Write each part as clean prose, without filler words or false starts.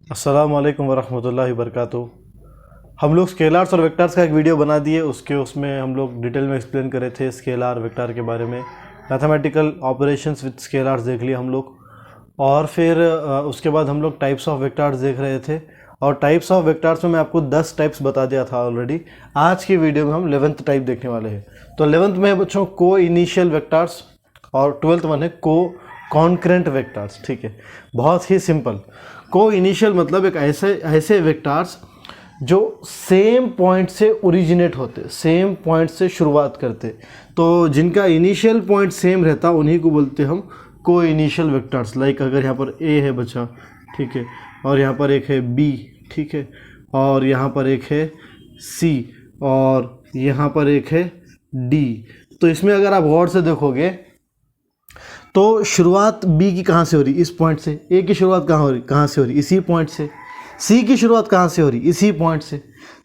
अस्सलामु अलैकुम वरहमतुल्लाहि वबरकातुहू। हम लोग स्केलार्स और वेक्टर्स का एक वीडियो बना दिए, उसमें हम लोग डिटेल में एक्सप्लेन कर रहे थे स्केलार वेक्टर के बारे में। मैथमेटिकल ऑपरेशंस विद स्केलार्स देख लिए हम लोग, और फिर उसके बाद हम लोग टाइप्स ऑफ वेक्टर्स देख रहे थे। और टाइप्स ऑफ वेक्टर्स में मैं आपको 10 टाइप्स बता दिया था ऑलरेडी। आज की वीडियो में हम 11th टाइप देखने वाले हैं। तो 11th में है बच्चों को इनिशियल वेक्टर्स, और 12th वन है को कॉन्करेंट वेक्टर्स। ठीक है, बहुत ही सिंपल। को इनिशियल मतलब एक ऐसे वेक्टर्स जो सेम पॉइंट से ओरिजिनेट होते, सेम पॉइंट से शुरुआत करते, तो जिनका इनिशियल पॉइंट सेम रहता उन्हीं को बोलते हम को इनिशियल वेक्टर्स। लाइक अगर यहाँ पर ए है बच्चा, ठीक है, और यहाँ पर एक है बी, ठीक है, और यहाँ पर एक है सी, और यहाँ पर एक है डी। तो इसमें अगर आप गौर से देखोगे तो शुरुआत बी की कहाँ से हो रही? इस पॉइंट से। ए की शुरुआत कहाँ से हो रही? इसी पॉइंट से। सी की शुरुआत कहाँ से हो रही? इसी पॉइंट से।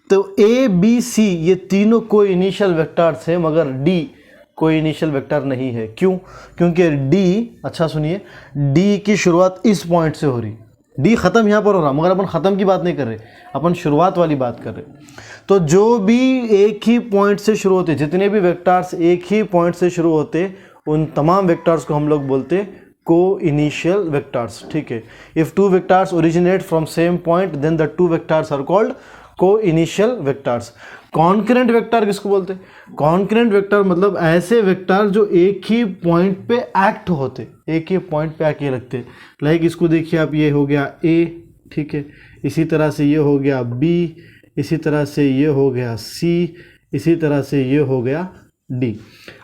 तो ए बी सी ये तीनों कोई इनिशियल वेक्टर्स है, मगर डी कोई इनिशियल वेक्टर नहीं है। क्यों? क्योंकि डी, अच्छा सुनिए, डी की शुरुआत इस पॉइंट से हो रही। डी ख़त्म यहाँ पर हो रहा, मगर अपन ख़त्म की बात नहीं कर रहे, अपन शुरुआत वाली बात कर रहे। तो जो भी एक ही पॉइंट से शुरू होते, जितने भी वेक्टर्स एक ही पॉइंट से शुरू होते, उन तमाम वेक्टर्स को हम लोग बोलते को इनिशियल वेक्टर्स। ठीक है, if two vectors originate from same point then the two vectors are called coinitial vectors. Concurrent vector किसको बोलते? कॉन्करेंट वेक्टर मतलब ऐसे वेक्टर जो एक ही पॉइंट पे एक्ट होते, एक ही पॉइंट पे आके लगते। लाइक इसको देखिए आप, ये हो गया ए, ठीक है, इसी तरह से ये हो गया बी, इसी तरह से ये हो गया सी, इसी तरह से ये हो गया डी।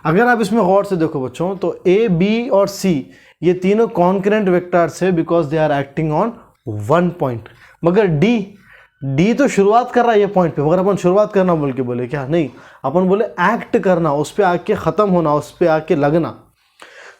अगर आप इसमें गौर से देखो बच्चों, तो ए बी और सी ये तीनों कॉन्करेंट वेक्टर्स है because they are acting on one point. मगर डी तो शुरुआत कर रहा है ये पॉइंट पे, मगर अपन शुरुआत करना बोल के बोले क्या? नहीं, अपन बोले एक्ट करना, उस पर आके ख़त्म होना, उस पर आके लगना।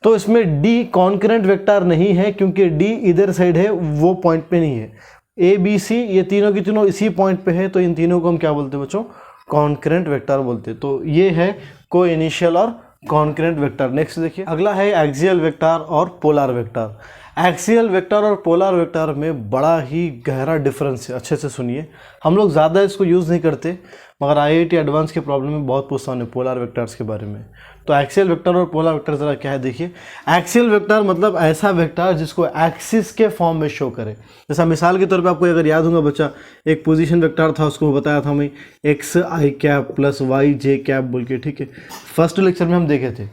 तो इसमें डी कॉन्करेंट वेक्टर नहीं है क्योंकि डी इधर साइड है, वो पॉइंट पे नहीं है। ए बी सी ये तीनों की तीनों इसी पॉइंट पे है, तो इन तीनों को हम क्या बोलते हैं बच्चों? कॉन्करेंट वेक्टर बोलते हैं। तो ये है को इनिशियल और कॉन्करेंट वेक्टर। नेक्स्ट देखिए, अगला है एक्सियल वेक्टर और पोलर वेक्टर। एक्सियल वेक्टर और पोलर वेक्टर में बड़ा ही गहरा डिफरेंस है। अच्छे से सुनिए, हम लोग ज़्यादा इसको यूज़ नहीं करते, मगर आईआईटी एडवांस के प्रॉब्लम में बहुत पूछता हूँ पोलर वेक्टर्स के बारे में। तो एक्सियल वेक्टर और पोलर वेक्टर ज़रा क्या है देखिए। एक्सियल वेक्टर मतलब ऐसा वेक्टर जिसको एक्सिस के फॉर्म में शो करे। जैसा मिसाल के तौर पे आपको अगर याद होगा बच्चा, एक पोजीशन वेक्टर था, उसको बताया था मैं x I cap plus Y J cap बोल के, ठीक है, फर्स्ट लेक्चर में हम देखे थे।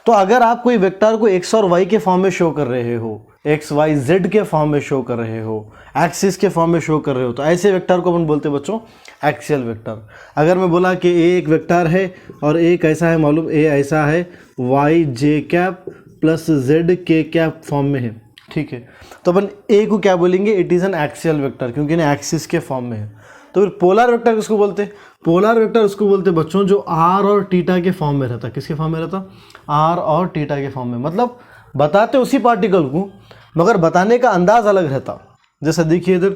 तो अगर आप कोई वेक्टर को एक्स और वाई के फॉर्म में शो कर रहे हो, एक्स वाई जेड के फॉर्म में शो कर रहे हो, एक्सिस के फॉर्म में शो कर रहे हो, तो ऐसे वेक्टर को अपन बोलते हैं बच्चों एक्सियल वेक्टर। अगर मैं बोला कि ए एक वेक्टर है और ए कैसा है मालूम, ए ऐसा है, Y J cap plus Z के कैप फॉर्म में है, ठीक है, तो अपन ए को क्या बोलेंगे? It is an axial vector, क्योंकि ना एक्सिस के फॉर्म में है। तो फिर पोलर वेक्टर किसको बोलते? पोलर वेक्टर उसको बोलते बच्चों जो आर और टीटा के फॉर्म में रहता। किसके फॉर्म में रहता? आर और टीटा के फॉर्म में। मतलब बताते उसी पार्टिकल को, मगर बताने का अंदाज अलग रहता। जैसा देखिए इधर,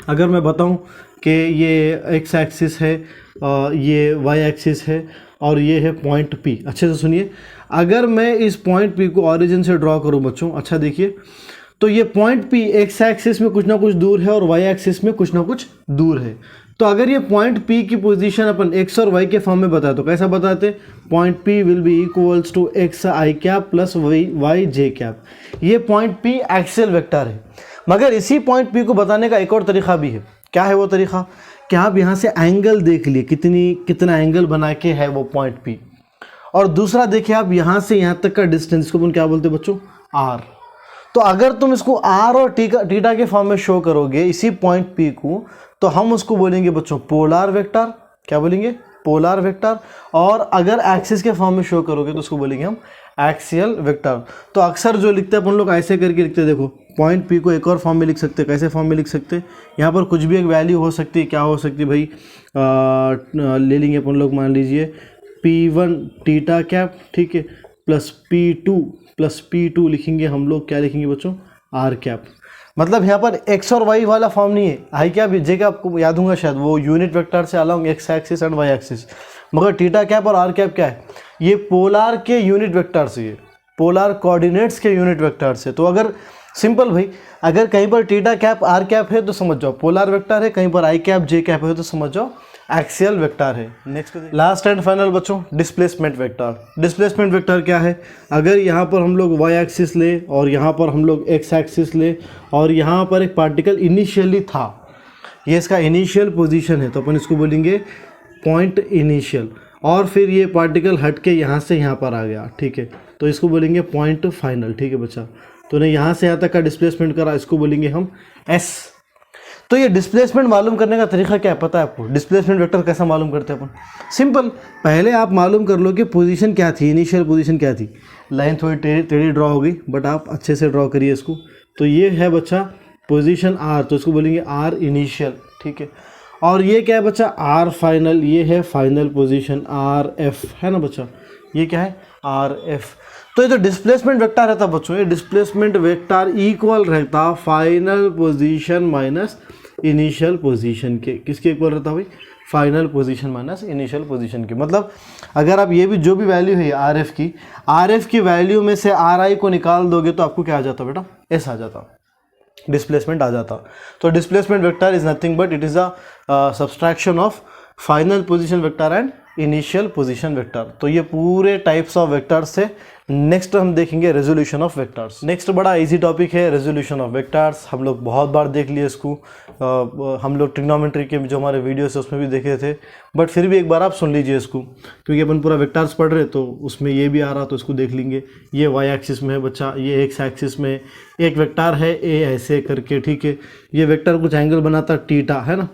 अगर मैं बताऊं कि ये एक्स एक्सिस है, ये वाई एक्सिस है, और ये है पॉइंट पी। अच्छे से सुनिए, अगर मैं इस पॉइंट पी को ऑरिजिन से ड्रॉ करूं बच्चों, अच्छा देखिए, तो ये पॉइंट पी एक्स एक्सिस में कुछ ना कुछ दूर है और वाई एक्सिस में कुछ ना कुछ दूर है। तो अगर ये पॉइंट पी की पोजीशन अपन एक्स और वाई के फॉर्म में बताए तो कैसा बताते? Point P will be equals to X I cap plus Y J cap. ये पॉइंट पी एक्सियल वेक्टर है। मगर इसी पॉइंट पी को बताने का एक और तरीका भी है। क्या है वो तरीका? कि आप यहाँ से एंगल देख लिए, कितना एंगल बना के है वो पॉइंट पी, और दूसरा देखिए आप यहाँ से यहाँ तक का डिस्टेंस, इसको अपन क्या बोलते हैं बच्चों? आर। तो अगर तुम इसको आर और टीटा के फॉर्म में शो करोगे इसी पॉइंट पी को, तो हम उसको बोलेंगे बच्चों पोलर वेक्टर। क्या बोलेंगे? Polar vector. और अगर एक्सिस के फॉर्म में शो करोगे तो उसको बोलेंगे हम एक्सियल वेक्टर। तो अक्सर जो लिखते हैं अपन लोग ऐसे करके लिखते हैं, देखो पॉइंट पी को एक और फॉर्म में लिख सकते हैं। कैसे फॉर्म में लिख सकते हैं? यहाँ पर कुछ भी एक वैल्यू हो सकती है। क्या हो सकती है भाई? ले लेंगे अपन लोग, मान लीजिए P1 टीटा कैप, ठीक है, प्लस P2 लिखेंगे हम लोग। क्या लिखेंगे बच्चों? R cap. मतलब यहाँ पर एक्स और वाई वाला फॉर्म नहीं है। आई कैप जे कैप आपको याद होगा शायद, वो यूनिट वेक्टर से along X axis and Y axis. मगर टीटा कैप और आर कैप क्या है? ये पोलर के यूनिट वेक्टर से, ये पोलर कोऑर्डिनेट्स के यूनिट वेक्टर से। तो अगर सिंपल भाई, अगर कहीं पर थीटा कैप आर कैप है तो समझ जाओ पोलर वेक्टर है, कहीं पर आई कैप जे कैप है तो समझ जाओ एक्सियल वेक्टर है। नेक्स्ट लास्ट एंड फाइनल बच्चों डिस्प्लेसमेंट वेक्टर। डिस्प्लेसमेंट वेक्टर क्या है? अगर यहाँ पर हम लोग वाई एक्सिस ले और यहाँ पर हम लोग एक्स एक्सिस ले और यहाँ पर एक पार्टिकल इनिशियली था, ये इसका इनिशियल पोजीशन है, तो अपन इसको बोलेंगे पॉइंट इनिशियल, और फिर ये पार्टिकल हट के यहाँ से यहाँ पर आ गया, ठीक है, तो इसको बोलेंगे पॉइंट फाइनल। ठीक है बच्चा, तो ने यहाँ से यहाँ तक का डिस्प्लेसमेंट करा, इसको बोलेंगे हम एस। तो ये डिस्प्लेसमेंट मालूम करने का तरीका क्या है पता है आपको? डिस्प्लेसमेंट वेक्टर कैसा मालूम करते हैं अपन? सिंपल, पहले आप मालूम कर लो कि पोजीशन क्या थी, इनिशियल पोजीशन क्या थी। लाइन थोड़ी टेढ़ी ड्रॉ हो गई, बट आप अच्छे से ड्रॉ करिए इसको। तो ये है बच्चा पोजीशन आर, तो इसको बोलेंगे आर इनिशियल, ठीक है। और ये क्या है बच्चा? आर फाइनल, ये है फाइनल पोजीशन आर एफ, है ना बच्चा, ये क्या है? R F. तो ये जो डिस्प्लेसमेंट वेक्टर रहता बच्चों, ये डिस्प्लेसमेंट वेक्टर इक्वल रहता final position minus initial position के। किसके इक्वल रहता भाई? Final position minus initial position के। मतलब अगर आप ये भी जो भी वैल्यू है आर एफ की वैल्यू में से आर आई को निकाल दोगे तो आपको क्या आ जाता बेटा? एस आ जाता, डिस्प्लेसमेंट आ जाता। तो displacement vector is nothing but it is a subtraction of final position vector and initial position vector. तो ये पूरे टाइप्स ऑफ वेक्टर्स से नेक्स्ट हम देखेंगे रेजोल्यूशन ऑफ वेक्टर्स। नेक्स्ट बड़ा इजी टॉपिक है रेजोल्यूशन ऑफ वेक्टर्स। हम लोग बहुत बार देख लिए इसको, हम लोग ट्रिग्नोमेट्री के जो हमारे वीडियोस है उसमें भी देखे थे, बट फिर भी एक बार आप सुन लीजिए इसको, क्योंकि अपन पूरा वेक्टर्स पढ़ रहे तो उसमें ये भी आ रहा तो इसको देख लेंगे। ये वाई एक्सिस में है बच्चा, ये एक्स एक्सिस में एक वेक्टर है ए ऐसे करके, ठीक है। ये वेक्टर कुछ एंगल बनाता टीटा, है ना।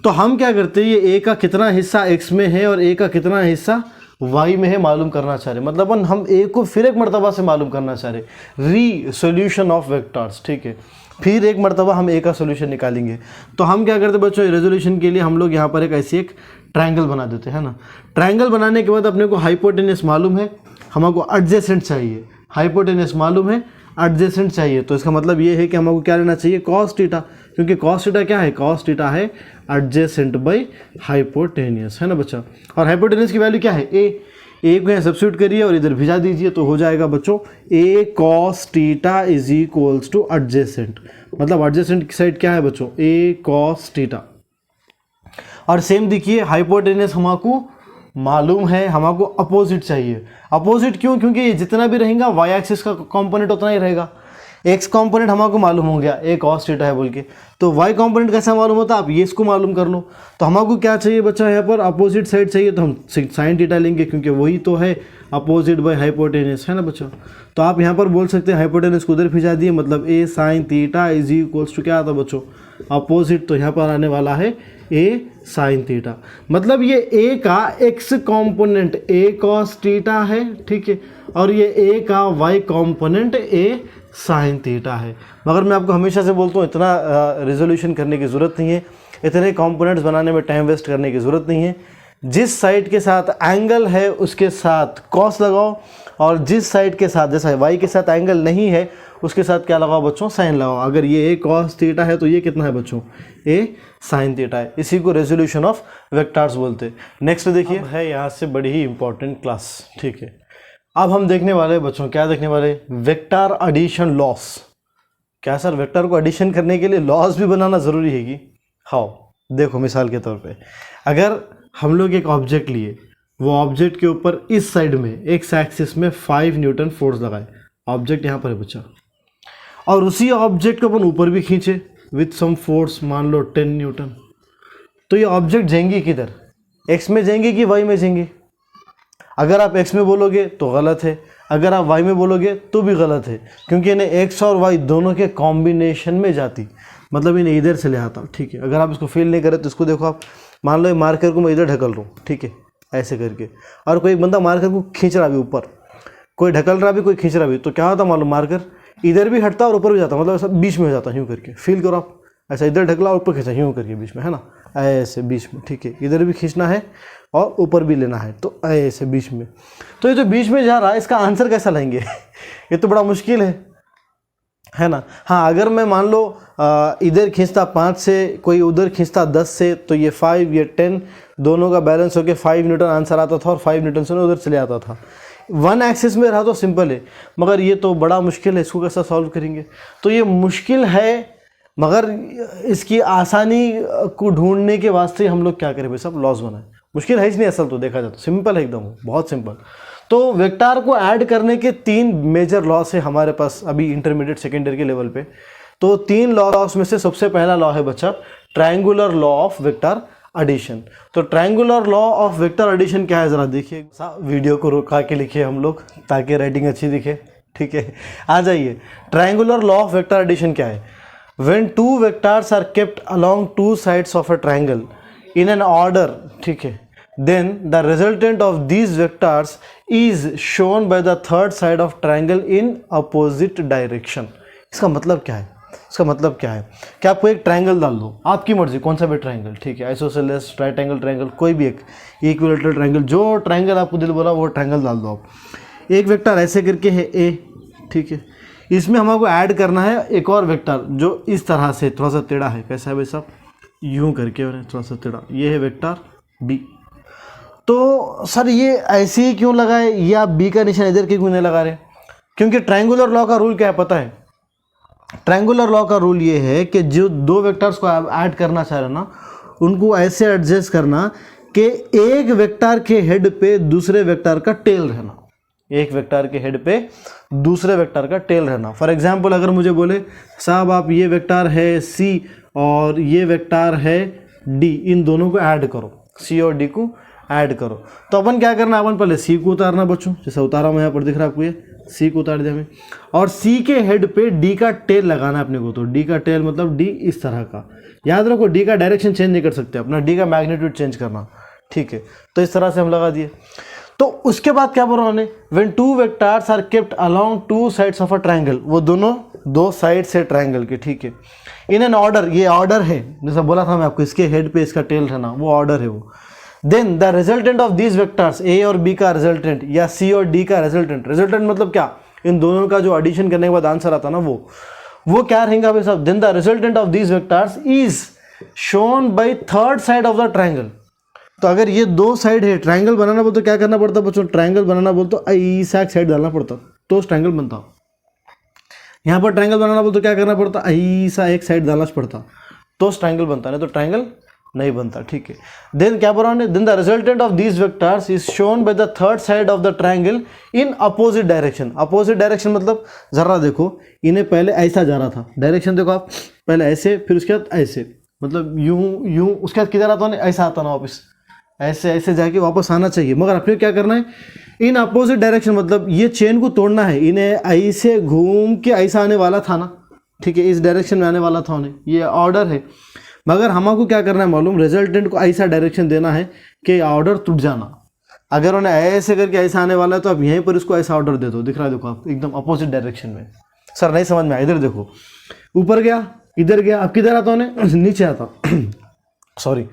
तो हम क्या करते हैं, ये ए का कितना हिस्सा एक्स में है और ए का कितना हिस्सा वाई में है मालूम करना चाह रहे, मतलब हम ए को फिर एक मरतबा से मालूम करना चाह रहे, री सोल्यूशन ऑफ वेक्टर्स, ठीक है। फिर एक मरतबा हम ए का सोल्यूशन निकालेंगे। तो हम क्या करते बच्चों, रेजोल्यूशन के लिए हम लोग यहाँ पर एक ऐसी एक ट्रायंगल बना देते हैं ना। ट्रायंगल बनाने के बाद अपने को हाइपोटेनस मालूम है, हमको एडजेसेंट चाहिए, हाइपोटेनस मालूम है, एडजेसेंट चाहिए। तो इसका मतलब ये है कि हमको क्या लेना चाहिए? कॉस थीटा, क्योंकि कॉस थीटा क्या है? कॉस थीटा है एडजेसेंट बाई हाइपोटेनियस, है ना बच्चा। और हाइपोटेनियस की वैल्यू क्या है? ए को यहाँ सब्स्टिट्यूट करिए और इधर भिजा दीजिए तो हो जाएगा बच्चों a cos theta is equals to adjacent. मतलब एडजेसेंट की साइड क्या है बच्चों? A cos theta. और सेम देखिए हाइपोटेनियस हमको मालूम है, हमको अपोजिट चाहिए। अपोजिट क्यों? क्योंकि ये जितना भी रहेगा वाई एक्सिस का कंपोनेंट उतना ही रहेगा। एक्स कंपोनेंट हमको मालूम हो गया ए कॉस थीटा है बोल के, तो वाई कंपोनेंट कैसा मालूम होता? आप ये इसको मालूम कर लो। तो हमको क्या चाहिए बच्चा? यहाँ पर अपोजिट साइड चाहिए, तो हम साइन थीटा लेंगे क्योंकि वही तो है अपोजिट बाय हाइपोटेनस, है ना बच्चा। तो आप यहाँ पर बोल सकते हैं हाइपोटेनस को उधर भिजा दिए, मतलब a sine theta is equals to क्या आता बच्चों? अपोजिट। तो यहाँ पर आने वाला है ए साइन थीटा। मतलब ये ए का X component A cos theta है, ठीक है, और ये ए का Y component A sine theta है। मगर मैं आपको हमेशा से बोलता हूँ इतना रेजोल्यूशन करने की ज़रूरत नहीं है, इतने कंपोनेंट्स बनाने में टाइम वेस्ट करने की ज़रूरत नहीं है। जिस साइड के साथ एंगल है उसके साथ कॉस लगाओ, और जिस साइड के साथ जैसा वाई के साथ एंगल नहीं है उसके साथ क्या लगाओ बच्चों? साइन लगाओ। अगर ये ए कॉस थीटा है तो ये कितना है बच्चों? ए साइन थीटा है। इसी को रेजोल्यूशन ऑफ वेक्टर्स बोलते हैं। नेक्स्ट देखिए है यहाँ से बड़ी ही इंपॉर्टेंट क्लास, ठीक है। अब हम देखने वाले बच्चों, क्या देखने वाले? Vector addition laws. क्या सर वेक्टर को एडिशन करने के लिए लॉस भी बनाना ज़रूरी है कि? हाँ, देखो मिसाल के तौर पे अगर हम लोग एक ऑब्जेक्ट लिए, वो ऑब्जेक्ट के ऊपर इस साइड में एक्स एक्सिस में 5 न्यूटन फोर्स लगाए, ऑब्जेक्ट यहाँ पर है बच्चा, और उसी ऑब्जेक्ट को अपन ऊपर भी खींचे विथ सम फोर्स, मान लो 10 न्यूटन, तो ये ऑब्जेक्ट जाएंगे किधर? एक्स में जाएंगे कि वाई में जाएंगे? अगर आप एक्स में बोलोगे तो गलत है, अगर आप वाई में बोलोगे तो भी गलत है, क्योंकि इन्हें एक्स और वाई दोनों के कॉम्बिनेशन में जाती, मतलब इन्हें इधर से ले आता, ठीक है। अगर आप इसको फील नहीं करें तो इसको देखो आप, मान लो मार्कर को मैं इधर ढकल रहा हूँ, ठीक है, ऐसे करके, और कोई बंदा मार्कर को खींच रहा भी ऊपर, कोई ढकल रहा भी, कोई खींच रहा भी, तो क्या होता मालूम? मार्कर इधर भी हटता और ऊपर भी जाता, मतलब ऐसा बीच में हो जाता, यूँ करके फील करो आप, ऐसा इधर ढकला और ऊपर खींचा, यूँ करके बीच में, है ना, ऐसे बीच में, ठीक है। इधर भी खींचना है और ऊपर भी लेना है, तो ऐसे बीच में। तो ये जो बीच में जा रहा है इसका आंसर कैसा लाएंगे? ये तो बड़ा मुश्किल है ना। हाँ, अगर मैं मान लो इधर खींचता 5 से, कोई उधर खींचता 10 से, तो ये 5 ये 10 दोनों का बैलेंस होकर 5 न्यूटन आंसर आता था, और 5 न्यूटन से उधर चले आता था। वन एक्सिस में रहा तो सिंपल है, मगर ये तो बड़ा मुश्किल है, इसको कैसे सॉल्व करेंगे? तो ये मुश्किल है, मगर इसकी आसानी को ढूंढने के वास्ते हम लोग क्या करें भाई साहब, लॉस बनाए। मुश्किल है ही नहीं असल तो देखा जाए तो, सिंपल है एकदम, बहुत सिंपल। तो वेक्टर को ऐड करने के 3 मेजर लॉस है हमारे पास अभी इंटरमीडिएट सेकेंडरी के लेवल पे। तो 3 लॉस में से सबसे पहला लॉ है बच्चा triangular law of vector addition. तो triangular law of vector addition क्या है ज़रा देखिए, वीडियो को रुका के लिखिए हम लोग ताकि राइटिंग अच्छी दिखे, ठीक है। आ जाइए, triangular law of vector addition क्या है? When 2 vectors are kept along 2 sides of a triangle in an order, ठीक है, then the resultant of these vectors is shown by the third side of triangle in opposite direction। इसका मतलब क्या है? इसका मतलब क्या है कि आपको एक ट्रायंगल डाल दो, आपकी मर्जी कौन सा भी ट्रायंगल, ठीक है, आइसोसेलेस, राइट एंगल ट्रायंगल, कोई भी एक इक्विलेटरल ट्रायंगल, जो ट्रायंगल आपको दिल बोला वो ट्रायंगल डाल दो आप। एक वेक्टर ऐसे करके है ए, ठीक है, इसमें हमको ऐड करना है एक और वेक्टर जो इस तरह से थोड़ा सा टेढ़ा है। कैसा है भाई साहब? यूं करके थोड़ा सा टेढ़ा, ये है वेक्टर बी। तो सर ये ऐसे ही क्यों लगाए, या बी का निशान इधर क्यों नहीं लगा रहे? क्योंकि ट्रायंगुलर लॉ का रूल क्या है पता है? ट्रायंगुलर लॉ का रूल ये है कि जो 2 वेक्टर्स को ऐड करना चाह रहे ना, उनको ऐसे एडजस्ट करना कि एक वेक्टर के हेड पे दूसरे वेक्टर का टेल रहना, एक वेक्टर के हेड पे दूसरे वेक्टर का टेल रहना। फॉर एग्जांपल अगर मुझे बोले साहब आप ये वेक्टर है सी और ये वेक्टर है डी, इन दोनों को ऐड करो, सी और डी को ऐड करो, तो अपन क्या करना, अपन पहले सी को उतारना बच्चों, जैसे उतारा मैं यहाँ पर दिख रहा है आपको, ये सी को उतार दिया मैं, और सी के हेड पे डी का टेल लगाना है अपने को। तो डी का टेल मतलब डी इस तरह का, याद रखो डी का डायरेक्शन चेंज नहीं कर सकते अपना, डी का मैग्नीट्यूड चेंज करना, ठीक है। तो इस तरह से हम लगा दिए। तो उसके बाद क्या बोला उन्होंने, when 2 vectors are kept along 2 sides of a triangle, वो दोनों 2 साइड से ट्रायंगल के, ठीक है, इन एन ऑर्डर, ये ऑर्डर है, जैसा बोला था मैं आपको, इसके हेड पे इसका टेल रहना, वो ऑर्डर है वो। Then the resultant of these vectors, a और बी का रिजल्टेंट या सी और डी का रिजल्टेंट, रिजल्टेंट मतलब क्या, इन दोनों का जो एडिशन करने के बाद आंसर आता ना, वो क्या रहेगा भाई साहब? Then the resultant of these vectors is shown by third side of the triangle. तो अगर ये 2 साइड है, ट्रायंगल बनाना बोल तो क्या करना पड़ता बच्चों? ट्रायंगल बनाना बोल तो ऐसा एक साइड डालना पड़ता तो ट्रायंगल बनता। यहाँ पर ट्रायंगल बनाना बोल तो क्या करना पड़ता? ऐसा एक साइड डालना पड़ता तो ट्रायंगल बनता, नहीं तो ट्रायंगल नहीं बनता, ठीक है। देन क्या बोला हमने, then the resultant of these vectors is shown by the third side of the triangle in opposite direction. Opposite direction मतलब जरा देखो, इन्हें पहले ऐसा जा रहा था, डायरेक्शन देखो आप, पहले ऐसे, फिर उसके बाद ऐसे, मतलब यूं यूं, उसके बाद किधर आता ना, ऐसा आता ना वापस, ऐसे ऐसे जाके वापस आना चाहिए, मगर अपने क्या करना है, इन अपोजिट डायरेक्शन मतलब ये चेन को तोड़ना है, इन्हें ऐसे घूम के ऐसा आने वाला था ना, ठीक है, इस डायरेक्शन में आने वाला था उन्हें, ये ऑर्डर है, मगर हमको क्या करना है मालूम, रिजल्टेंट को ऐसा डायरेक्शन देना है कि ऑर्डर टूट जाना। अगर उन्हें ऐसे करके ऐसा आने वाला है तो आप यहीं पर इसको ऐसा ऑर्डर दे दो, दिख रहा है देखो आप, एकदम अपोजिट डायरेक्शन में। सर नहीं समझ में आया, इधर देखो, ऊपर गया इधर गया, अब किधर आता उन्हें, नीचे आता सॉरी,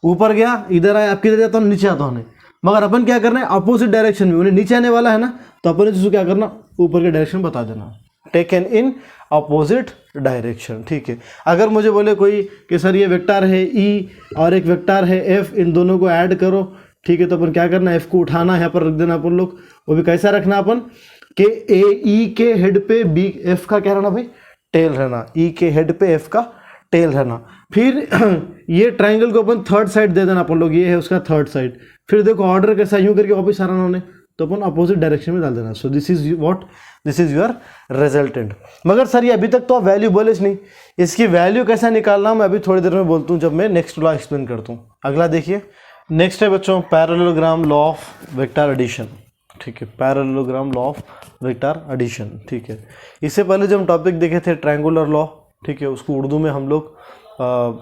ऊपर गया इधर आया, अब किधर जाता हूँ, नीचे आता उन्हें, मगर अपन क्या करना है, अपोजिट डायरेक्शन में, उन्हें नीचे आने वाला है ना, तो अपन इसको क्या करना, ऊपर के डायरेक्शन बता देना, टेकन इन अपोजिट डायरेक्शन, ठीक है। अगर मुझे बोले कोई कि सर ये वेक्टर है ई और एक वेक्टर है एफ, इन दोनों को ऐड करो, ठीक है, तो अपन क्या करना है, एफ को उठाना, यहाँ पर रख देना अपन लोग, वो भी कैसा रखना अपन कि ए ई के हेड पे बी एफ का क्या रहना भाई, टेल रहना, ई के हेड पे एफ का टेल रहना। फिर ये ट्रायंगल को अपन थर्ड साइड दे देना अपन लोग, ये है उसका थर्ड साइड, फिर देखो ऑर्डर कैसा, यूं करके वापस आ रहा उन्होंने, तो अपन अपोजिट डायरेक्शन में डाल देना। So this is what, this is your resultant. मगर सर ये अभी तक तो आप वैल्यू बोले नहीं, इसकी वैल्यू कैसा निकालना मैं अभी थोड़ी देर में बोलता हूँ, जब मैं नेक्स्ट लॉ एक्सप्लेन करता हूँ। अगला देखिए, नेक्स्ट है बच्चों parallelogram law of vector addition, ठीक है, parallelogram law of vector addition, ठीक है। इससे पहले जब हम टॉपिक देखे थे ट्रायंगुलर लॉ, ठीक है, उसको उर्दू में हम लोग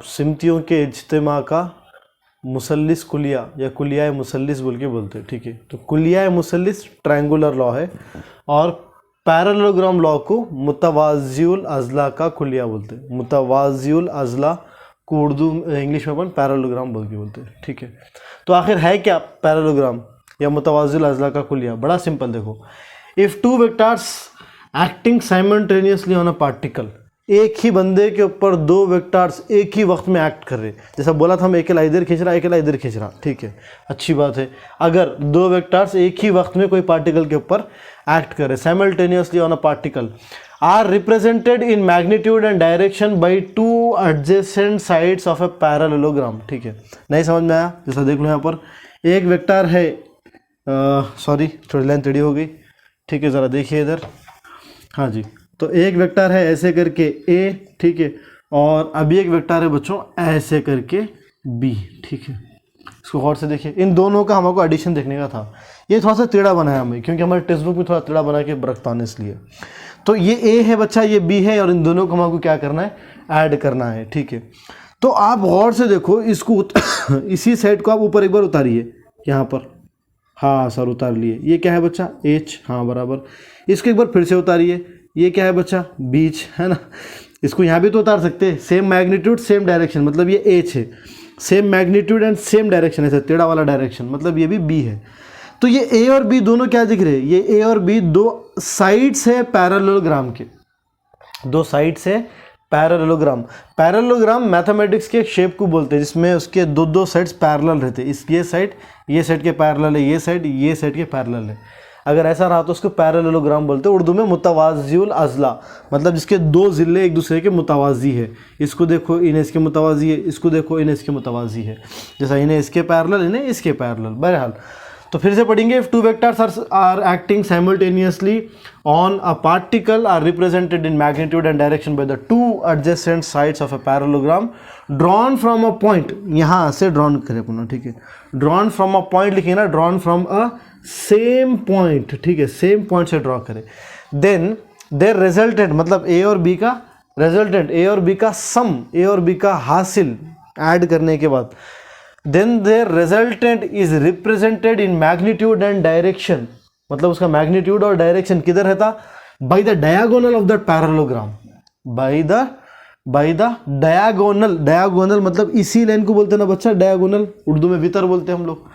सिमतियों के इज्तिमा का मुसल्लिस कुलिया या कुलिया मुसल्लिस बोल के बोलते हैं, ठीक है। तो कुलिया मुसल्लिस ट्रायंगुलर लॉ है, और पैरेललोग्राम लॉ को मुतवाज़िउल अज़ला का कुलिया बोलते हैं। मुतवाज़िउल अज़ला को उर्दू इंग्लिश में अपन पैरेललोग्राम बोल के बोलते हैं, ठीक है। तो आखिर है क्या पैरेललोग्राम या मुतवाज़िउल अज़ला का कुलिया? बड़ा सिंपल, देखो, if 2 vectors acting simultaneously on a particle एक ही बंदे के ऊपर दो वेक्टर्स एक ही वक्त में एक्ट कर रहे, जैसा बोला था हम, अकेला इधर खींच रहा, अकेला इधर खींच रहा, ठीक है, अच्छी बात है। अगर दो वेक्टर्स एक ही वक्त में कोई पार्टिकल के ऊपर एक्ट करे, simultaneously on a particle, are represented in magnitude and direction by two adjacent sides of a parallelogram, ठीक है, नहीं समझ में आया? जैसा देख लो यहाँ पर एक वेक्टर है, सॉरी थोड़ी लाइन टेढ़ी हो गई, ठीक है, ज़रा देखिए इधर, हाँ जी, तो एक वेक्टर है ऐसे करके ए, ठीक है, और अभी एक वेक्टर है बच्चों ऐसे करके बी, ठीक है, इसको गौर से देखिए, इन दोनों का हमको एडिशन देखने का था। ये थोड़ा सा टेढ़ा बना है हमें, क्योंकि हमारे टेक्स्ट बुक में थोड़ा टेढ़ा बना के रखता है, इसलिए तो ये ए है बच्चा, ये बी है, और इन दोनों को हमको क्या करना है, ऐड करना है, ठीक है। तो आप गौर से देखो इसको इसी साइड को आप ऊपर एक बार उतारिए यहाँ पर, हाँ सर उतार लिए, ये क्या है बच्चा एच, हाँ बराबर, इसको एक बार फिर से उतारिए, ये क्या है बच्चा बीच, है ना, इसको यहाँ भी तो उतार सकते हैं, सेम मैग्नीट्यूड सेम डायरेक्शन, मतलब ये एच है, same magnitude and same direction है, टेढ़ा वाला डायरेक्शन, मतलब ये भी बी है। तो ये ए और बी दोनों क्या दिख रहे हैं, ये ए और बी दो साइड्स है पैरेललोग्राम के, दो साइड्स है पैरेललोग्राम। पैरेललोग्राम मैथमेटिक्स के एक शेप को बोलते हैं जिसमें उसके दो दो साइड्स पैरेलल रहते हैं, इस ये साइड के पैरेलल है, ये साइड के पैरेलल है। अगर ऐसा रहा तो उसको पैरेललोग्राम बोलते हैं, उर्दू में मुतवाज़िउल अज़ला, मतलब जिसके दो ज़िले एक दूसरे के मुतवाज़ी है, इसको देखो इन्हें इसके मुतवाज़ी है, इसको देखो इन्हें इसके मुतवाज़ी है, जैसा इन्हें इसके पैरेलल इन्हें इसके पैरेलल। बहरहाल तो फिर से पढ़ेंगे, two vectors are acting simultaneously on a particle are represented in magnitude and direction by the two adjacent sides of a parallelogram drawn from a point, यहाँ से ड्रॉन करें पुनः, ठीक है, ड्रॉन फ्रॉम अ पॉइंट लिखिए ना, drawn from a same point, ठीक है, सेम पॉइंट से ड्रॉ करें। देन देयर रिजल्टेंट, मतलब ए और बी का रिजल्टेंट, ए और बी का सम, ए और बी का हासिल ऐड करने के बाद, then their resultant is represented in magnitude and direction, मतलब उसका मैग्नीट्यूड और डायरेक्शन किधर रहता, by the diagonal of that parallelogram, by the diagonal, diagonal मतलब इसी लाइन को बोलते हैं ना बच्चा, डायगोनल, उर्दू में वितर बोलते हैं हम लोग।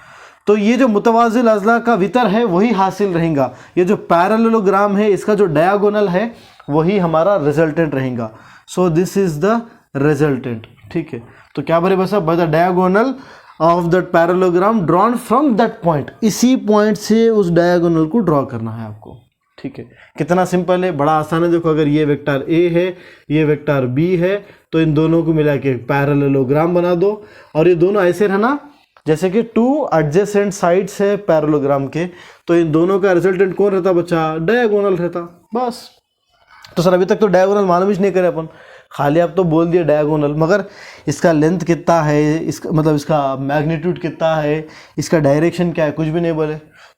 तो ये जो मुतवाज़िल अज़ला का वितर है वही हासिल रहेगा, ये जो पैरेललोग्राम है इसका जो डायगोनल है वही हमारा रिजल्टेंट रहेगा। So this is the resultant, ठीक है। तो क्या भरे बसा, bye the diagonal of that parallelogram drawn from that point, इसी पॉइंट से उस डायगोनल को ड्रॉ करना है आपको, ठीक है। कितना सिंपल है, बड़ा आसान है। देखो अगर ये वेक्टर ए है, ये वेक्टर बी है, तो इन दोनों को मिला के पैरेललोग्राम बना दो, और ये दोनों ऐसे रहना जैसे कि टू एडजेसेंट साइड्स है पैरेललोग्राम के, तो इन दोनों का रिजल्टेंट कौन रहता बच्चा, डायगोनल रहता, बस। तो सर अभी तक तो डायगोनल मालूम ही नहीं करे अपन, खाली आप तो बोल दिए डायगोनल, मगर इसका लेंथ कितना है, इसका मतलब इसका मैग्नीट्यूड कितना है, इसका डायरेक्शन क्या है, कुछ भी नहीं बोले।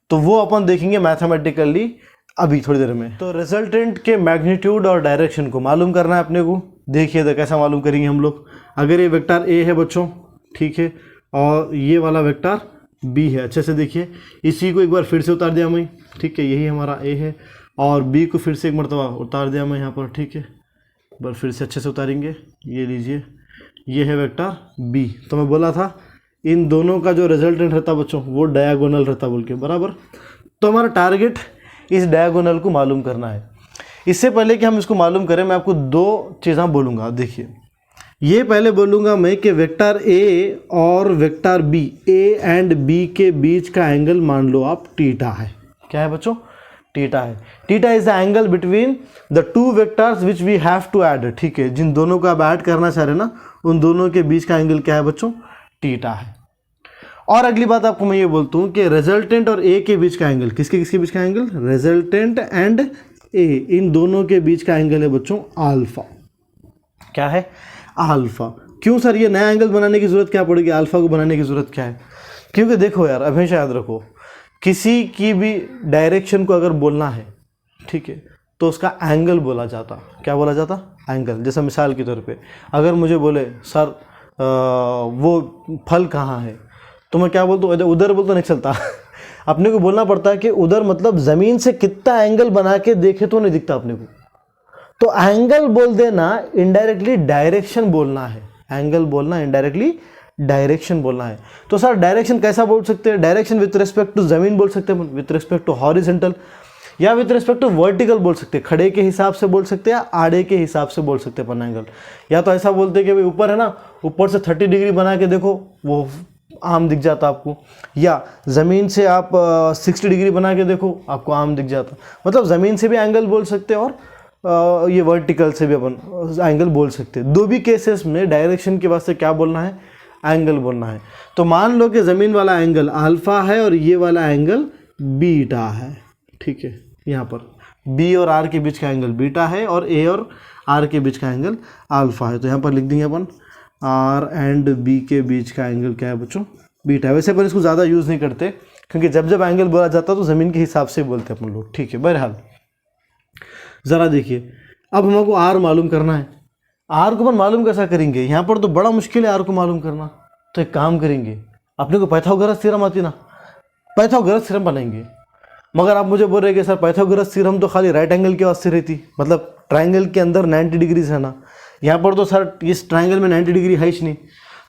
तो वो अपन देखेंगे मैथमेटिकली अभी थोड़ी देर में। तो रिजल्टेंट के मैग्नीट्यूड और डायरेक्शन को मालूम करना है अपने को। देखिए तो कैसा मालूम करेंगे हम लोग। अगर ये वेक्टर ए है बच्चों, ठीक है, और ये वाला वेक्टर बी है, अच्छे से देखिए, इसी को एक बार फिर से उतार दिया मैं, ठीक है, यही हमारा ए है, और बी को फिर से एक मरतबा उतार दिया मैं यहाँ पर, ठीक है, एक बार फिर से अच्छे से उतारेंगे। ये लीजिए, ये है वेक्टर बी। तो मैं बोला था इन दोनों का जो रिजल्टेंट रहता बच्चों वो डायगोनल रहता बोल के, बराबर। तो हमारा टारगेट इस डायगोनल को मालूम करना है। इससे पहले कि हम इसको मालूम करें, मैं आपको दो चीज़ें बोलूँगा। देखिए, ये पहले बोलूँगा मैं कि वेक्टर ए और vector B, A and B के बीच का एंगल मान लो आप थीटा है। क्या है बच्चों, थीटा है। Theta is the angle between the two vectors which we have to add, ठीक है, जिन दोनों को आप ऐड करना चाह रहे हैं ना, उन दोनों के बीच का एंगल क्या है बच्चों, थीटा है। और अगली बात आपको मैं ये बोलता हूँ कि रिजल्टेंट और ए के बीच का एंगल, किसके किसके बीच का एंगल, रिजल्टेंट एंड ए, इन दोनों के बीच का एंगल है बच्चों अल्फा। क्या है, अल्फा। क्यों सर ये नया एंगल बनाने की जरूरत क्या पड़ेगी, अल्फा को बनाने की जरूरत क्या है? क्योंकि देखो यार, हमेशा याद रखो, किसी की भी डायरेक्शन को अगर बोलना है, ठीक है, तो उसका एंगल बोला जाता। क्या बोला जाता, एंगल। जैसा मिसाल के तौर पे अगर मुझे बोले सर वो फल कहाँ है, तो मैं क्या बोलता हूँ, उधर बोल तो नहीं चलता अपने को बोलना पड़ता है कि उधर, मतलब ज़मीन से कितना एंगल बना के देखे तो नहीं दिखता अपने को। तो एंगल बोल देना इनडायरेक्टली डायरेक्शन बोलना है, एंगल बोलना इनडायरेक्टली डायरेक्शन बोलना है। तो सर डायरेक्शन कैसा बोल सकते हैं, डायरेक्शन विथ रिस्पेक्ट टू ज़मीन बोल सकते हैं, विथ रिस्पेक्ट टू हॉरिजेंटल, या विद रिस्पेक्ट टू वर्टिकल बोल सकते हैं, खड़े के हिसाब से बोल सकते हैं या आड़े के हिसाब से बोल सकते हैं अपन एंगल। या तो ऐसा बोलते हैं कि भाई ऊपर है ना, ऊपर से 30 डिग्री बना के देखो वो आम दिख जाता आपको, या ज़मीन से आप 60 डिग्री बना के देखो आपको आम दिख जाता। मतलब ज़मीन से भी एंगल बोल सकते हैं और ये वर्टिकल से भी अपन एंगल बोल सकते हैं। दो भी केसेस में डायरेक्शन के वास्ते क्या बोलना है, एंगल बोलना है। तो मान लो कि ज़मीन वाला एंगल अल्फ़ा है और ये वाला एंगल बीटा है, ठीक है। यहाँ पर बी और आर के बीच का एंगल बीटा है और ए और आर के बीच का एंगल अल्फ़ा है। तो यहाँ पर लिख देंगे अपन आर एंड बी के बीच का एंगल क्या है बच्चों, बीटा है। वैसे अपन इसको ज़्यादा यूज़ नहीं करते क्योंकि जब जब एंगल बोला जाता है तो ज़मीन के हिसाब से बोलते हैं अपन लोग, ठीक है। बहरहाल ज़रा देखिए, अब हमको आर मालूम करना है। आर को अपन मालूम कैसा करेंगे, यहाँ पर तो बड़ा मुश्किल है आर को मालूम करना। तो एक काम करेंगे, अपने को पाइथागोरस थ्योरम आती ना, पाइथागोरस थ्योरम बनाएंगे। मगर आप मुझे बोल रहे हैं कि सर पाइथागोरस थ्योरम तो खाली राइट एंगल के वास्ते रहती, मतलब ट्राइंगल के अंदर 90 डिग्रीज है ना, यहाँ पर तो सर इस ट्राइंगल में 90 डिग्री है ही नहीं।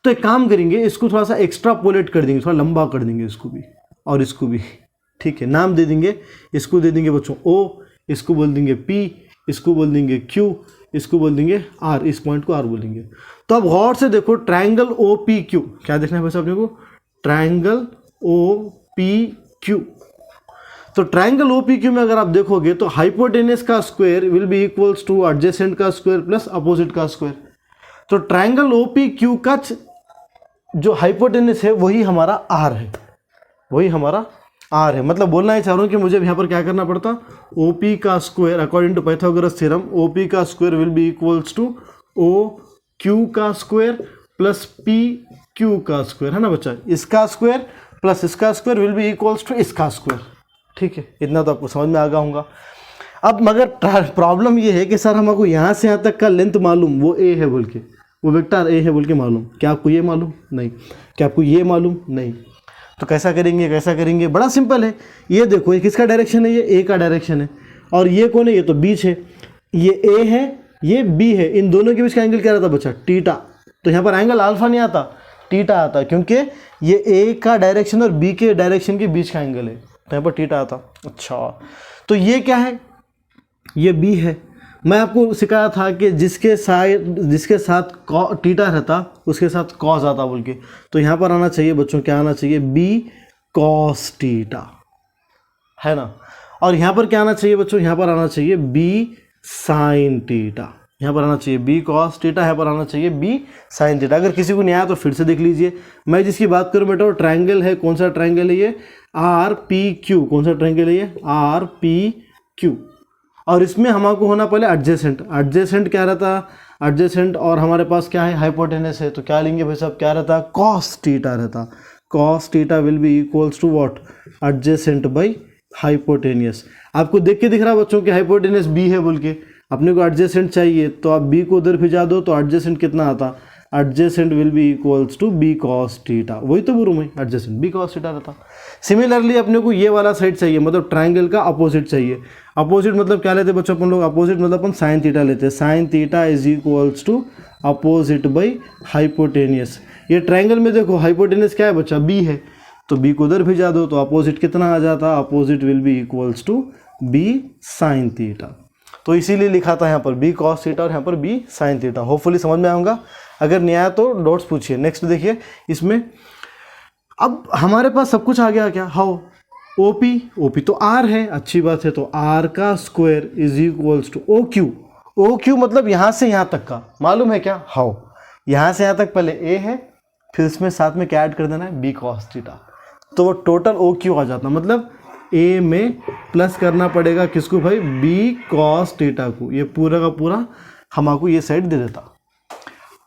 तो एक काम करेंगे, इसको थोड़ा सा एक्स्ट्रापोलेट कर देंगे, थोड़ा लंबा कर देंगे इसको भी और इसको भी, ठीक है। नाम दे देंगे, इसको दे देंगे बच्चों ओ, इसको बोल देंगे पी, इसको बोल देंगे क्यू, इसको बोल देंगे आर, इस पॉइंट को आर बोलेंगे। तो अब गौर से देखो, ट्राइंगल ओ पी क्यू, क्या देखना है वैसे अपने को, ट्राइंगल ओ पी क्यू। तो ट्राइंगल ओ पी क्यू में अगर आप देखोगे तो हाइपोटेनस का square will be equals to adjacent का स्क्वायर प्लस अपोजिट का स्क्वायर। तो ट्राइंगल ओ पी क्यू का जो हाइपोटेनस है वही हमारा आर है, वही हमारा आर है। मतलब बोलना ही चाह रहा हूँ कि मुझे यहाँ पर क्या करना पड़ता, ओ पी का square according to Pythagoras theorem, O P का square will be equals to O Q का स्क्वायर प्लस पी क्यू का स्क्वायर, है ना बच्चा। इसका स्क्वायर प्लस इसका square will be equals to इसका स्क्वायर, ठीक है। इतना तो आपको समझ में आ गया होगा। अब मगर प्रॉब्लम ये है कि सर हमको यहाँ से यहाँ तक का लेंथ मालूम, वो ए है बोल के, वो वेक्टर ए है बोल के मालूम, क्या आपको ये मालूम नहीं, क्या आपको ये मालूम नहीं। तो कैसा करेंगे, कैसा करेंगे, बड़ा सिंपल है। ये देखो, ये किसका डायरेक्शन है, ये ए का डायरेक्शन है और ये कौन है, ये तो बीच है, ये ए है ये बी है, इन दोनों के बीच का एंगल क्या रहता बच्चा, टीटा। तो यहाँ पर एंगल अल्फा नहीं आता, टीटा आता, क्योंकि ये ए का डायरेक्शन और बी के डायरेक्शन के बीच का एंगल है, तो यहाँ पर टीटा आता। अच्छा, तो ये क्या है, ये बी है। मैं आपको सिखाया था कि जिसके साथ टीटा रहता उसके साथ कॉस आता बोल के, तो यहाँ पर आना चाहिए बच्चों, क्या आना चाहिए, बी कॉस टीटा, है ना। और यहाँ पर क्या आना चाहिए बच्चों, यहाँ पर आना चाहिए बी साइन टीटा, यहाँ पर आना चाहिए बी कॉस टीटा, यहाँ पर आना चाहिए बी साइन टीटा। अगर किसी को नहीं आया तो फिर से देख लीजिए। मैं जिसकी बात करूँ बेटा वो ट्राइंगल है, कौन सा ट्राइंगल है ये, आर पी क्यू, कौन सा ट्राइंगल है ये, आर पी क्यू। और इसमें हमको होना पहले एडजेसेंट, एडजेसेंट क्या रहता, एडजेसेंट और हमारे पास क्या है, हाइपोटेनस है, तो क्या लेंगे भाई साहब, क्या रहता, कॉस टीटा रहता। Cos theta will be equals to what, adjacent by hypotenuse. आपको देख के दिख रहा है बच्चों कि हाइपोटेनस बी है बोल के, अपने को एडजेसेंट चाहिए तो आप बी को उधर भिजा दो तो एडजेसेंट कितना आता, adjacent will be equals to B cos theta, वही तो बोलूँ मैं, एडजेसेंट बी कॉस टीटा रहता। सिमिलरली अपने को ये वाला साइड चाहिए, मतलब ट्राइंगल का अपोजिट चाहिए। अपोजिट मतलब क्या लेते हैं बच्चों अपन लोग, अपोजिट मतलब अपन साइन थीटा लेते हैं, sine theta is equals to opposite by hypotenuse. ये ट्राइंगल में देखो हाइपोटेनियस क्या है बच्चा, बी है, तो बी को उधर भिजा दो तो अपोजिट कितना आ जाता, opposite will be equals to B sine theta. तो इसीलिए लिखा था यहाँ पर बी कॉस थीटा और यहाँ पर बी साइन थीटा। होपफुली समझ में आऊँगा, अगर नहीं आया तो डॉट्स पूछिए। नेक्स्ट देखिए, इसमें अब हमारे पास सब कुछ आ गया क्या, हाउ, ओपी तो आर है, अच्छी बात है, तो आर का square is equals to O Q मतलब यहाँ से यहाँ तक का मालूम है क्या, हाउ, यहाँ से यहाँ तक पहले ए है, फिर इसमें साथ में क्या ऐड कर देना है, बी कॉस थीटा, तो वो टोटल ओ क्यू आ जाता। मतलब ए में प्लस करना पड़ेगा किसको भाई, बी कॉस थीटा को, ये पूरा का पूरा हमको ये साइड दे देता।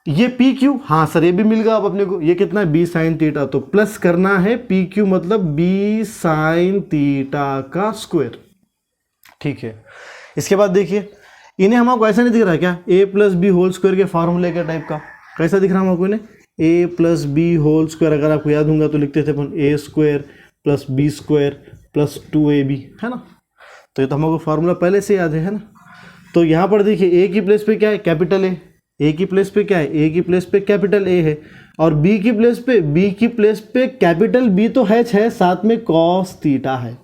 ये पी क्यू, हाँ सर ये भी मिल गया अब अपने को, ये कितना है, बी साइन थीटा, तो प्लस करना है पी क्यू मतलब बी साइन थीटा का स्क्वायर, ठीक है। इसके बाद देखिए, इन्हें हमको ऐसा नहीं दिख रहा क्या, ए प्लस बी होल स्क्वायर के फार्मूले के टाइप का, कैसा दिख रहा हमको इन्हें, a plus b whole square, अगर आपको याद होगा तो लिखते थे अपन a square plus B square plus 2ab, है ना। तो ये तो हमको फार्मूला पहले से याद है ना। तो यहाँ पर देखिए ए की प्लेस पे क्या है, कैपिटल ए की प्लेस पे क्या है, ए की प्लेस पे कैपिटल ए है, और बी की प्लेस पे कैपिटल बी तो है, साथ में कॉस थीटा है,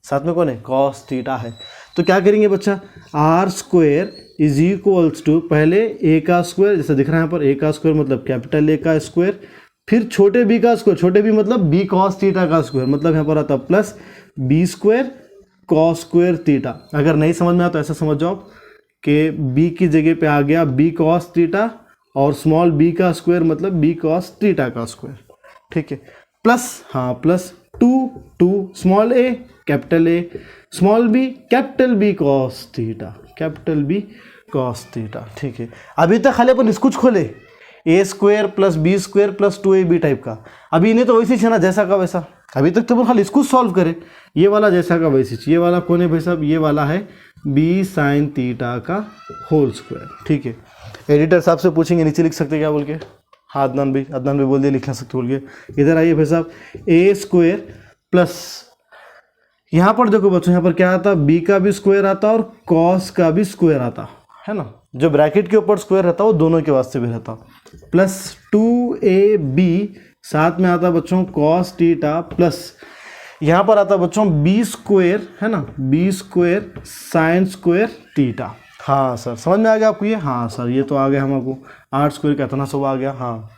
साथ में कौन है, कॉस थीटा है। तो क्या करेंगे बच्चा, R square is equals to पहले ए का स्क्वायर, जैसे दिख रहा है यहाँ पर ए का स्क्वायर मतलब कैपिटल ए का स्क्वायर, फिर छोटे बी का स्क्वायर, छोटे बी मतलब बी कॉस थीटा का स्क्वायर, मतलब यहाँ पर आता plus B square cos square theta. अगर नहीं समझ में आता तो ऐसा समझ जाओ कि बी की जगह पे आ गया बी कॉस थीटा और स्मॉल बी का स्क्वायर मतलब बी कॉस थीटा का स्क्वायर, ठीक है, प्लस हाँ plus two small a capital a, small b capital b cos theta, capital b cos theta, ठीक है। अभी तक खाली अपन इसको खोले a square plus B square plus 2ab type का, अभी इन्हें तो वैसे ही ना जैसा का वैसा, अभी तक तो अपन खाली इसको सॉल्व करें, ये वाला जैसा का वैसे, ये वाला कौन है भाई साहब, ये वाला है बी साइन थीटा का होल स्क्वायर, ठीक है। एडिटर साहब से पूछेंगे नीचे लिख सकते क्या बोल के, हाँ अदनान भी बोल दिए लिख सकते बोल के। इधर आइए भाई साहब, ए स्क्वायर प्लस यहाँ पर देखो बच्चों, यहाँ पर क्या आता, बी का भी स्क्वायर आता और कॉस का भी स्क्वायर आता है ना, जो ब्रैकेट के ऊपर स्क्वायर रहता है वो दोनों के वास्ते भी रहता, प्लस 2ab साथ में आता बच्चों कॉस थीटा, प्लस यहाँ पर आता बच्चों बी स्क्वायर है ना, B square sine square theta. हाँ सर समझ में आ गया आपको ये, हाँ सर ये तो आ गया हमको, 8 स्क्वायर का इतना सब आ गया। हाँ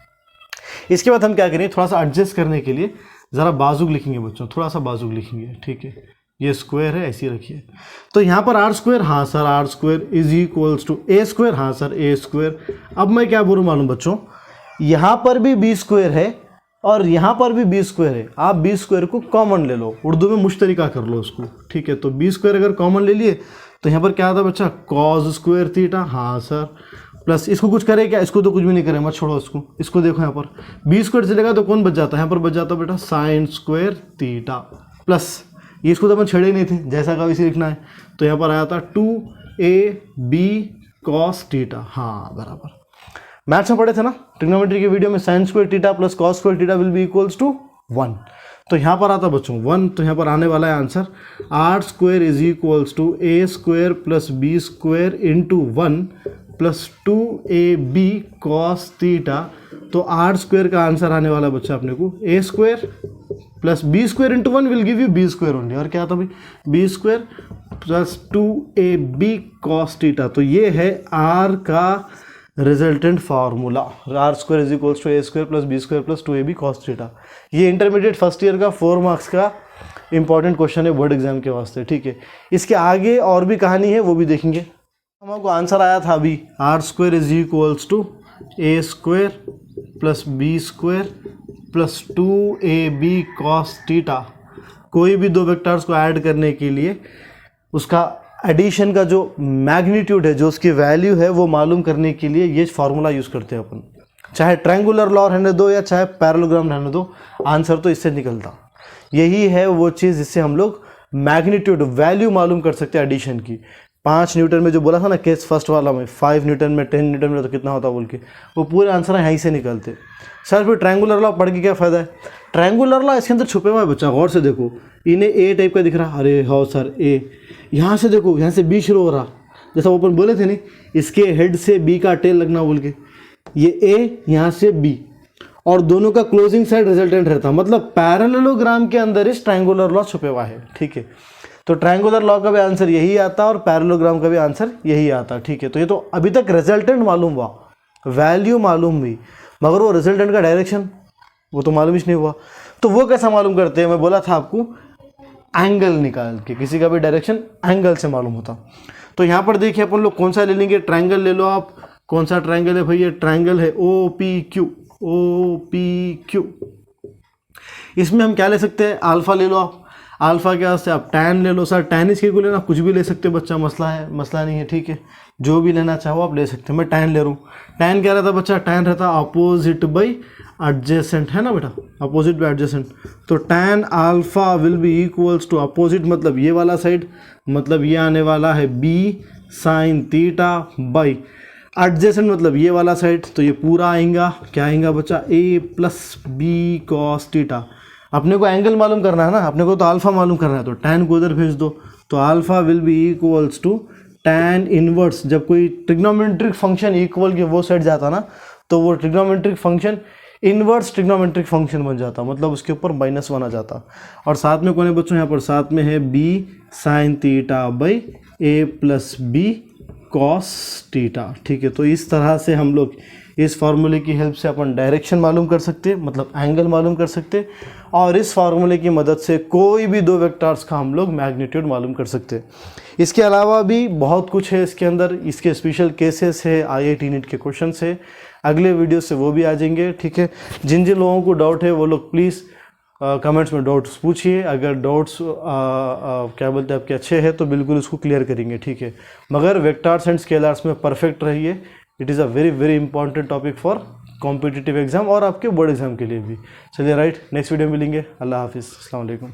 इसके बाद हम क्या करेंगे, थोड़ा सा एडजस्ट करने के लिए ज़रा बाजुक लिखेंगे बच्चों, थोड़ा सा बाजुक लिखेंगे, ठीक है, ये स्क्वायर है ऐसे ही रखिए। तो यहाँ पर आर स्क्वायर, हाँ sir R square is equals to A square, हाँ सर ए स्क्वायर। अब मैं क्या बोलूँ मालूम बच्चों, यहाँ पर भी बी स्क्वायर है और यहाँ पर भी बी स्क्वायर है, आप बी स्क्वायर को कॉमन ले लो, उर्दू में मुश्तरिका कर लो उसको, ठीक है। तो बी स्क्वायर अगर कॉमन ले लिए तो यहाँ पर क्या आता बच्चा, कॉस स्क्वायर थीटा, हाँ सर, प्लस इसको कुछ करे क्या, इसको तो कुछ भी नहीं करे, मत छोड़ो इसको देखो यहाँ पर बी स्क्वायर चलेगा तो कौन बच जाता है, यहाँ पर बच जाता बेटा साइन स्क्वायर थीटा, प्लस ये इसको तो अपन छेड़े ही नहीं थे, जैसा का वैसे लिखना है, तो यहाँ पर आया था 2ab cos थीटा, हाँ बराबर। मैथ्स में पढ़े थे ना ट्रिग्नोमेट्री के वीडियो में, sine square theta plus cos square theta will be equals to 1, तो यहाँ पर आता बच्चों 1, तो यहाँ पर आने वाला है answer 8 square is equals to A square plus B square into 1 plus 2ab cos theta. तो 8 स्क्वायर का आंसर आने वाला बच्चा अपने को a square plus B square into 1 will give you b square only, और क्या था भाई b square plus 2ab cos theta. तो ये है आर का resultant formula, R square is equals to A square plus B square plus 2ab cos theta. ये intermediate first year का 4 मार्क्स का इंपॉर्टेंट क्वेश्चन है बोर्ड एग्जाम के वास्ते, ठीक है। इसके आगे और भी कहानी है वो भी देखेंगे। हमको आंसर आया था अभी R square is equals to A square plus B square plus 2ab cos theta. कोई भी दो वेक्टर्स को ऐड करने के लिए उसका एडिशन का जो मैग्नीट्यूड है, जो उसकी वैल्यू है, वो मालूम करने के लिए ये फार्मूला यूज़ करते हैं अपन, चाहे ट्रायंगुलर लॉ रहने दो या चाहे पैरेललोग्राम रहने दो, आंसर तो इससे निकलता। यही है वो चीज़ जिससे हम लोग मैग्नीट्यूड वैल्यू मालूम कर सकते हैं एडिशन की। 5 न्यूटन में जो बोला था ना केस फर्स्ट वाला में, 5 न्यूटन में 10 न्यूटन में तो कितना होता बोल के, वो पूरे आंसर यहीं से निकलते। सर फिर ट्रायंगुलर लॉ पढ़ के क्या फ़ायदा है, ट्रायंगुलर लॉ इसके अंदर छुपे हुआ है बच्चा, गौर से देखो, इन्हें ए टाइप का दिख रहा, अरे हाँ सर ए, यहाँ से देखो यहाँ से बी शुरू हो रहा, जैसा ओपन बोले थे नहीं, इसके हेड से बी का टेल लगना बोल के, ये ए यहाँ से बी, और दोनों का क्लोजिंग साइड रिजल्टेंट रहता, मतलब पैरेललोग्राम के अंदर इस ट्रायंगुलर लॉ छुपे हुआ है, ठीक है। तो ट्रायंगुलर लॉ का भी आंसर यही आता और पैरेललोग्राम का भी आंसर यही आता, ठीक है। तो ये तो अभी तक रिजल्टेंट मालूम हुआ, वैल्यू मालूम हुई, मगर वो रिजल्टेंट का डायरेक्शन वो तो मालूम ही नहीं हुआ। तो वो कैसा मालूम करते हैं, मैं बोला था आपको, एंगल निकाल के, किसी का भी डायरेक्शन एंगल से मालूम होता। तो यहाँ पर देखिए अपन लोग कौन सा ले लेंगे, ट्रायंगल ले लो आप, कौन सा ट्रायंगल है भाई, ये ट्रायंगल है OPQ। इसमें हम क्या ले सकते हैं, अल्फा ले लो आप, अल्फा के वास्ते आप टैन ले लो, सर टैन इसके को लेना, कुछ भी ले सकते बच्चा, मसला नहीं है, ठीक है, जो भी लेना चाहो आप ले सकते हैं। मैं टैन ले रहा हूँ, टैन क्या रहता बच्चा, टैन रहता अपोजिट बाई एडजेसेंट, है ना बेटा, अपोजिट बाई एडजेसेंट। तो tan alpha will be equals to opposite, मतलब ये वाला साइड, मतलब ये आने वाला है B sine theta by adjacent, मतलब ये वाला साइड, तो ये पूरा आएगा, क्या आएगा बच्चा, ए प्लस बी कॉस थीटा। अपने को एंगल मालूम करना है ना, अपने को तो अल्फा मालूम करना है, तो टैन को उधर भेज दो, तो alpha will be equals to tan inverse. जब कोई ट्रिग्नोमेट्रिक फंक्शन इक्वल के वो साइड जाता ना, तो वो trigonometric function inverse trigonometric function बन जाता, मतलब उसके ऊपर -1 आ जाता। और साथ में कौन है बच्चों, यहाँ पर साथ में है b sin theta by a plus B cos theta. ठीक है, तो इस तरह से हम लोग इस फार्मूले की हेल्प से अपन डायरेक्शन मालूम कर सकते हैं, मतलब एंगल मालूम कर सकते हैं, और इस फार्मूले की मदद से कोई भी दो वेक्टर्स का हम लोग मैग्नीट्यूड मालूम कर सकते हैं। इसके अलावा भी बहुत कुछ है इसके अंदर, इसके स्पेशल केसेस है, IIT नीट के क्वेश्चंस है, अगले वीडियो से वो भी आ जाएंगे। ठीक है, जिन जिन लोगों को डाउट है वो लोग प्लीज़ कमेंट्स में डाउट्स पूछिए। अगर डाउट्स क्या बोलते हैं आपके अच्छे हैं तो बिल्कुल उसको क्लियर करेंगे। ठीक है, मगर वेक्टर्स एंड स्केलर्स में परफेक्ट रहिए। It is a very very important topic for competitive exam और आपके बोर्ड एग्जाम के लिए भी। चलिए राइट, नेक्स्ट वीडियो में मिलेंगे। अल्लाह हाफिज़, अस्सलाम वालेकुम।